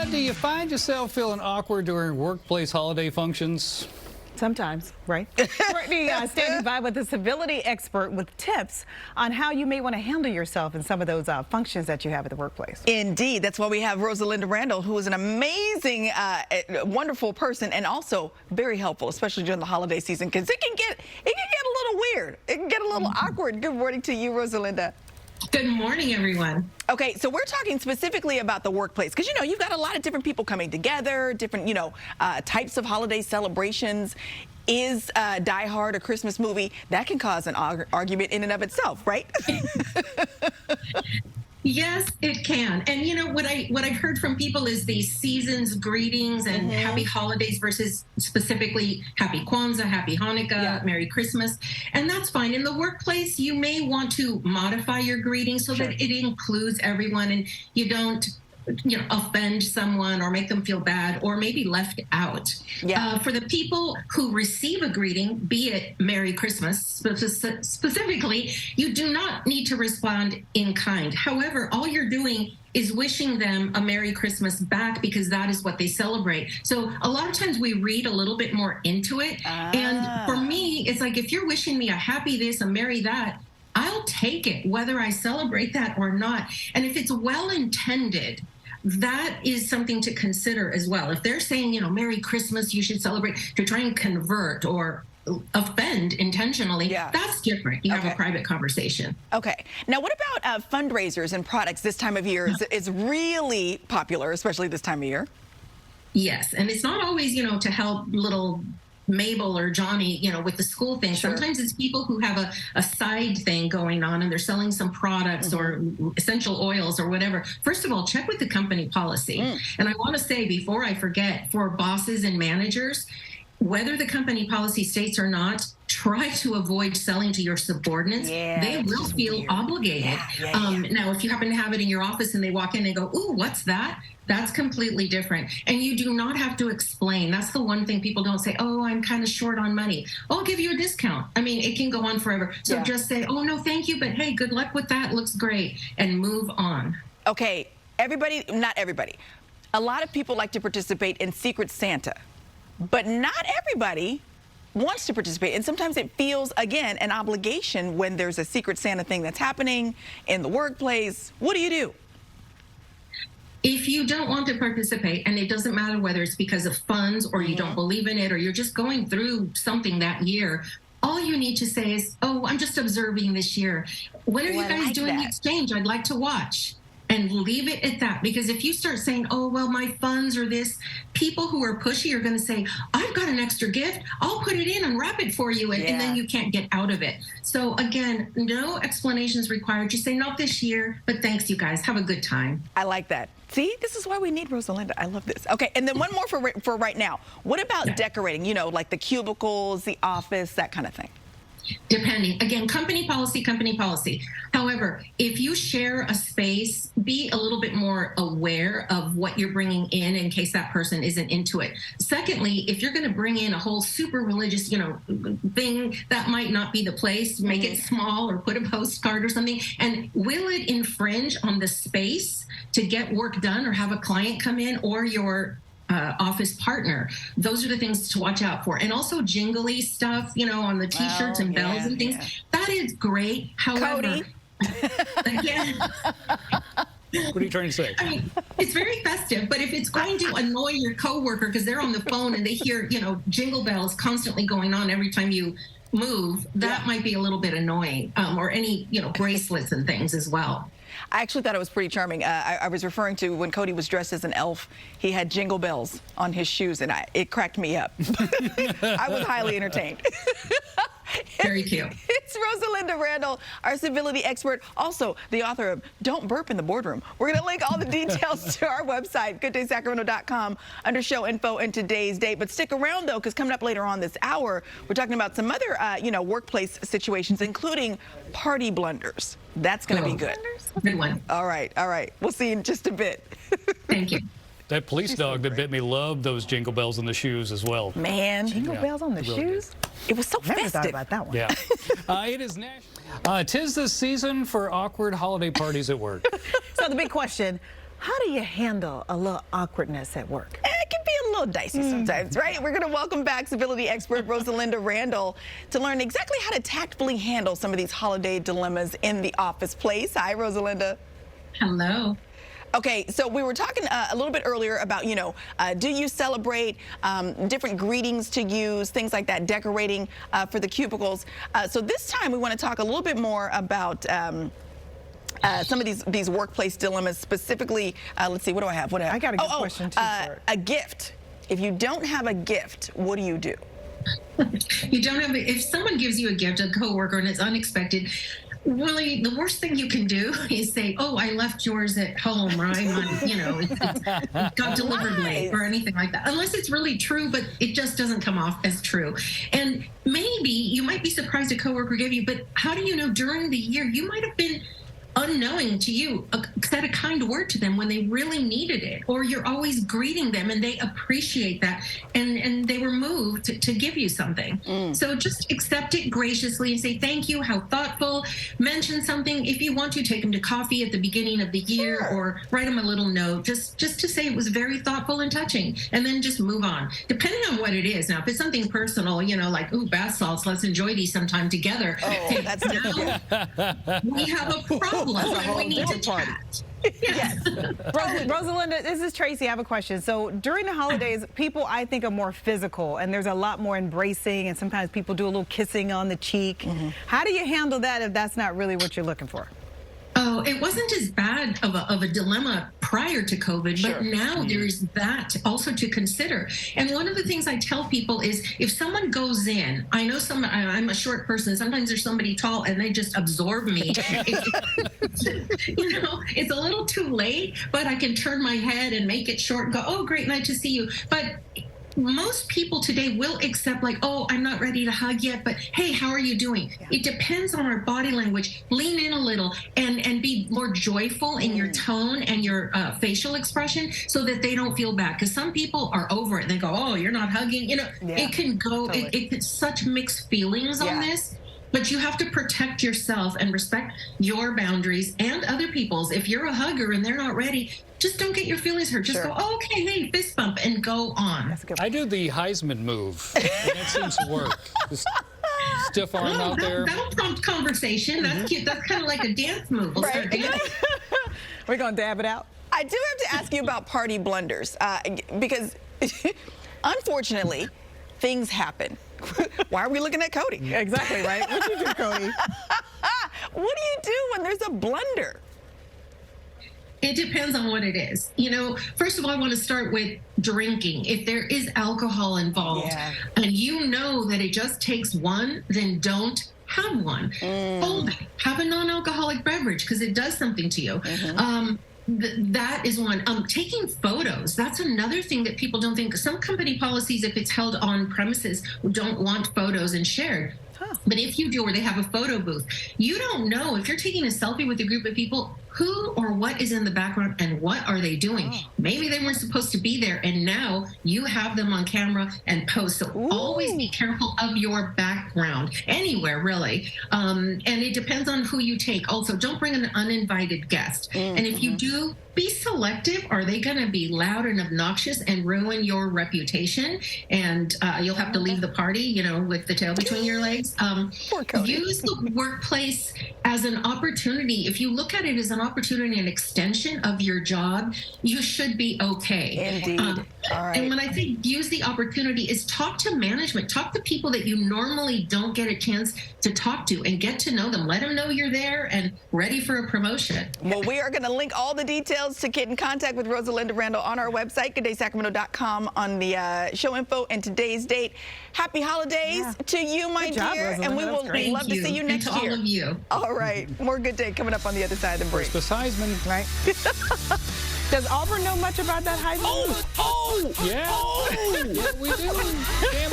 Do you find yourself feeling awkward during workplace holiday functions? Sometimes, right? Courtney standing by with a civility expert with tips on how you may want to handle yourself in some of those functions that you have at the workplace. Indeed. That's why we have Rosalinda Randall, who is an amazing, wonderful person and also very helpful, especially during the holiday season, because it can get a little weird. It can get a little awkward. Good morning to you, Rosalinda. Good morning, everyone. Okay, so we're talking specifically about the workplace because, you've got a lot of different people coming together, different, types of holiday celebrations. Is Die Hard a Christmas movie? That can cause an argument in and of itself, right? Yes, it can. And what I've heard from people is these seasons greetings and happy holidays versus specifically happy Kwanzaa, happy Hanukkah, Merry Christmas. And that's fine. In the workplace, you may want to modify your greeting so that it includes everyone and you don't offend someone or make them feel bad or maybe left out. For the people who receive a greeting, be it Merry Christmas specifically, you do not need to respond in kind. However, all you're doing is wishing them a Merry Christmas back because that is what they celebrate. So a lot of times we read a little bit more into it. And for me, it's like if you're wishing me a happy this, a merry that, I'll take it whether I celebrate that or not. And if it's well intended, that is something to consider as well. If they're saying, Merry Christmas, you should celebrate, to try and convert or offend intentionally, that's different. You have a private conversation. Okay. Now, what about fundraisers and products this time of year is really popular, especially this time of year? Yes. And it's not always, to help little Mabel or Johnny, with the school thing. Sometimes it's people who have a side thing going on and they're selling some products or essential oils or whatever. First of all, check with the company policy. And I want to say before I forget, for bosses and managers, whether the company policy states or not, try to avoid selling to your subordinates. They will feel obligated. Now, if you happen to have it in your office and they walk in and go, ooh, what's that? That's completely different. And you do not have to explain. That's the one thing people don't say, oh, I'm kind of short on money. I'll give you a discount. I mean, it can go on forever. So just say, oh, no, thank you. But hey, good luck with that. Looks great. And move on. Okay. Everybody, not everybody. A lot of people like to participate in Secret Santa, but not everybody wants to participate. And sometimes it feels, again, an obligation when there's a Secret Santa thing that's happening in the workplace. What do you do? If you don't want to participate, and it doesn't matter whether it's because of funds or you don't believe in it or you're just going through something that year, all you need to say is, oh, I'm just observing this year. When are you guys doing the exchange? I'd like to watch. And leave it at that. Because if you start saying, oh, well, my funds are this, people who are pushy are going to say, I've got an extra gift. I'll put it in and wrap it for you. And then you can't get out of it. So, again, no explanations required. Just say, not this year, but thanks, you guys. Have a good time. I like that. See, this is why we need Rosalinda. I love this. Okay, and then one more for right now. What about decorating, like the cubicles, the office, that kind of thing? Depending. Again, company policy, company policy. However, if you share a space, be a little bit more aware of what you're bringing in case that person isn't into it. Secondly, if you're going to bring in a whole super religious, thing, that might not be the place. Make it small or put a postcard or something. And will it infringe on the space to get work done or have a client come in or your office partner? Those are the things to watch out for. And also jingly stuff, on the t-shirts and bells and things. That is great. However, Cody. Again, What are you trying to say? I mean, it's very festive, but if it's going to annoy your coworker because they're on the phone and they hear, jingle bells constantly going on every time you move, that might be a little bit annoying. Or any, bracelets and things as well. I actually thought it was pretty charming. I was referring to when Cody was dressed as an elf. He had jingle bells on his shoes, and it cracked me up. I was highly entertained. Very cute. It's Rosalinda Randall, our civility expert, also the author of Don't Burp in the Boardroom. We're going to link all the details to our website, gooddaysacramento.com, under show info and today's date. But stick around, though, because coming up later on this hour, we're talking about some other, workplace situations, including party blunders. That's going to be good. Good one. All right, all right. We'll see you in just a bit. Thank you. That police dog that bit me loved those jingle bells in the shoes as well. Man. Jingle bells on the shoes? It was so Never festive. thought about that one. Yeah. It is national. 'Tis the season for awkward holiday parties at work. So the big question, How do you handle a little awkwardness at work? It can be a little dicey sometimes, right? We're going to welcome back civility expert Rosalinda Randall to learn exactly how to tactfully handle some of these holiday dilemmas in the office place. Hi, Rosalinda. Hello. Okay, so we were talking a little bit earlier about, do you celebrate different greetings to use, things like that, decorating for the cubicles. So this time we want to talk a little bit more about some of these workplace dilemmas, specifically, let's see, what do I have? I got a good question, too. A gift. If you don't have a gift, what do you do? You don't have, if someone gives you a gift, a coworker, and it's unexpected, really, the worst thing you can do is say, "Oh, I left yours at home," or it got delivered late, or anything like that. Unless it's really true, but it just doesn't come off as true. And maybe you might be surprised a coworker gave you, but how do you know during the year you might have been unknowing to you said a kind word to them when they really needed it, or you're always greeting them and they appreciate that, and they were moved to give you something. So just accept it graciously and say thank you, how thoughtful. Mention something. If you want to, take them to coffee at the beginning of the year, or write them a little note just to say it was very thoughtful and touching, and then just move on, depending on what it is. Now, if it's something personal, like, ooh, bath salts, let's enjoy these sometime together. Oh, that's different. We have a problem. And we need to chat. Yes. Rosalinda, this is Tracy. I have a question. So during the holidays, people, I think, are more physical, and there's a lot more embracing, and sometimes people do a little kissing on the cheek. How do you handle that if that's not really what you're looking for? Oh, it wasn't as bad of a dilemma prior to COVID, but now there's that also to consider. And one of the things I tell people is, if someone goes in, I know I'm a short person, sometimes there's somebody tall and they just absorb me. It's a little too late, but I can turn my head and make it short and go, "Oh, great, nice to see you." But most people today will accept, like, "Oh, I'm not ready to hug yet, but hey, how are you doing?" It depends on our body language. Lean in a little and be more joyful in your tone and your facial expression, so that they don't feel bad. Because some people are over it. They go, "Oh, you're not hugging." It can go, totally. It's such mixed feelings on this. But you have to protect yourself and respect your boundaries and other people's. If you're a hugger and they're not ready, just don't get your feelings hurt. Just go, "Oh, okay, hey, fist bump," and go on. I do the Heisman move, and that seems to work. Just stiff arm out there. That'll prompt conversation. That's cute. That's kind of like a dance move. We'll start dancing. We're going to dab it out. I do have to ask you about party blunders, because unfortunately, things happen. Why are we looking at Cody? Exactly, right? What do you do, Cody? What do you do when there's a blunder? It depends on what it is. First of all, I want to start with drinking. If there is alcohol involved, and you know that it just takes one, then don't have one. Hold it. Have a non-alcoholic beverage, because it does something to you. That is one. Taking photos, that's another thing that people don't think. Some company policies, if it's held on premises, don't want photos and shared. But if you do, or they have a photo booth, you don't know if you're taking a selfie with a group of people, who or what is in the background and what are they doing. Maybe they weren't supposed to be there, and now you have them on camera and post. So always be careful of your background anywhere, really. And it depends on who you take. Also, don't bring an uninvited guest. And if you do, be selective. Are they going to be loud and obnoxious and ruin your reputation? And you'll have to leave the party, with the tail between your legs. Use the workplace as an opportunity. If you look at it as an opportunity, an extension of your job, you should be okay. Indeed. All right. And when I say use the opportunity, is talk to management, talk to people that you normally don't get a chance to talk to, and get to know them. Let them know you're there and ready for a promotion. Well, we are going to link all the details to get in contact with Rosalinda Randall on our website, GoodDaySacramento.com, on the show info and today's date. Happy holidays to you, my dear, and we will love to see you next year. All of you. All right, more Good Day coming up on the other side of the break. Christmas Heisman. Right? Does Auburn know much about that Heisman? Yeah. Yeah, we do. Damn,